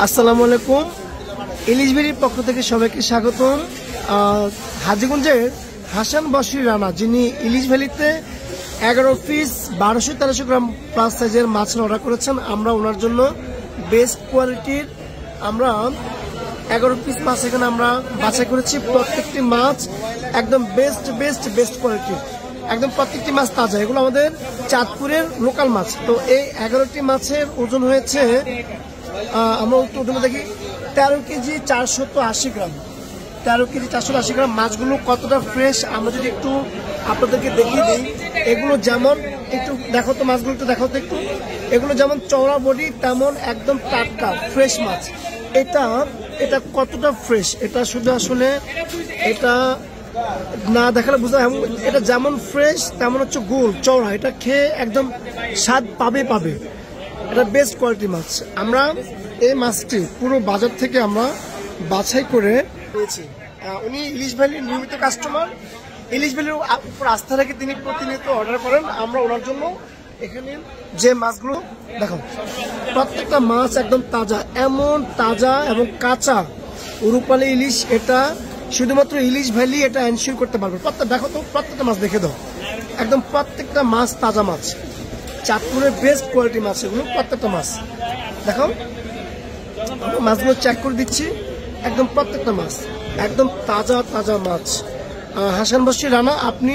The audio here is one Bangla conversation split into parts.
আসসালামু আলাইকুম। ইলিশ ভ্যালির পক্ষ থেকে সবাইকে স্বাগতম। হাজীগঞ্জের হাসান বশির রানা, যিনি ইলিশ ভ্যালিতে 11 পিস 1200-1300 গ্রাম প্লাস সাইজের মাছ অর্ডার করেছেন, আমরা ওনার জন্য বেস্ট কোয়ালিটির 11 পিস মাছ এখানে আমরা বাছাই করেছি। প্রত্যেকটি মাছ একদম বেস্ট কোয়ালিটির, একদম প্রত্যেকটি মাছ তাজা। এগুলো আমাদের চাঁদপুরের লোকাল মাছ। তো এই 11টি মাছের ওজন হয়েছে, আমরা ওজনে দেখি 13 কেজি 480 গ্রাম। 13 কেজি 480 গ্রাম। মাছগুলো কতটা ফ্রেশ আমরা যদি একটু আপনাদেরকে দেখিয়ে দিই। এগুলো যেমন একটু দেখো তো, মাছগুলো একটু দেখো তো একটু। এগুলো যেমন চওড়া বডি তেমন একদম টাটকা ফ্রেশ মাছ। এটা কতটা ফ্রেশ, এটা শুধু আসলে এটা না দেখালে বোঝা। এটা যেমন ফ্রেশ তেমন হচ্ছে গোল চওড়া। এটা খেয়ে একদম স্বাদ পাবে। এটা বেস্ট কোয়ালিটি মাছ। আমরা এই মাছটি পুরো বাজার থেকে আমরা বাছাই করে পেয়েছি। উনি ইলিশ ভ্যালির নিয়মিত কাস্টমার। ইলিশ ভ্যালির উপর আস্থা রেখে তিনি প্রতিনিয়ত অর্ডার করেন। আমরা ওনার জন্য এখানে যে মাছগুলো দেখো, প্রত্যেকটা মাছ একদম তাজা, এমন তাজা এবং কাঁচা রূপালী ইলিশ। এটা শুধুমাত্র ইলিশ ভ্যালি এটা এনশিওর করতে পারবে। দেখো তো, প্রত্যেকটা মাছ দেখে দাও, একদম প্রত্যেকটা মাছ তাজা মাছ। চাঁদপুরের বেস্ট কোয়ালিটি মাছ এগুলো, প্রত্যেকটা মাছ দেখো। মাছগুলো চেক করে দিচ্ছি, একদম প্রত্যেকটা মাছ একদম তাজা মাছ। হাসান বশির রানা, আপনি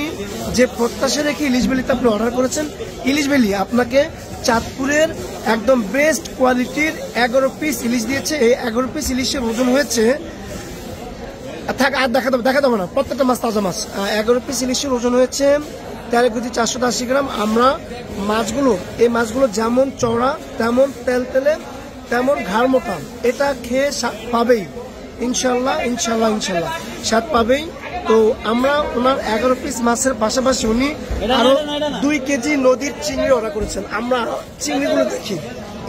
যে প্রত্যাশা রেখে ইলিশ ভ্যালিতে আপনি অর্ডার করেছেন, ইলিশ ভ্যালি আপনাকে চাঁদপুরের একদম বেস্ট কোয়ালিটির 11 পিস ইলিশ দিয়েছে। এই 11 পিস ইলিশের ওজন হয়েছে, থাক আর দেখা দেবো না, প্রত্যেকটা মাছ তাজা মাছ। 11 পিস ইলিশের ওজন হয়েছে 13 কেজি 480 গ্রাম। আমরা এই মাছগুলো যেমন চওড়া তেমন তেলে তেমন ঘাড় মোটা। এটা খেয়ে স্বাদ পাবেই ইনশাল্লাহ স্বাদ পাবেই। তো আমরা ওনার 11 পিস মাছের পাশাপাশি উনি আরো 2 কেজি নদীর চিংড়ি অর্ডার করেছেন। আমরা চিংড়িগুলো দেখি,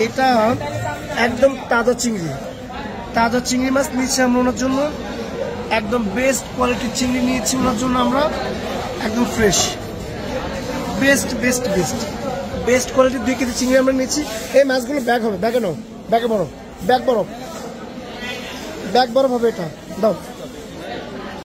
এটা একদম তাজা চিংড়ি মাছ নিয়েছি আমরা ওনার জন্য। একদম বেস্ট কোয়ালিটির চিংড়ি নিয়েছি ওনার জন্য আমরা, একদম ফ্রেশ বেস্ট কোয়ালিটির 2 কেজি চিংড়ি আমরা নিয়েছি। এই মাছগুলো ব্যাগ বরফ হবে। এটা দাও।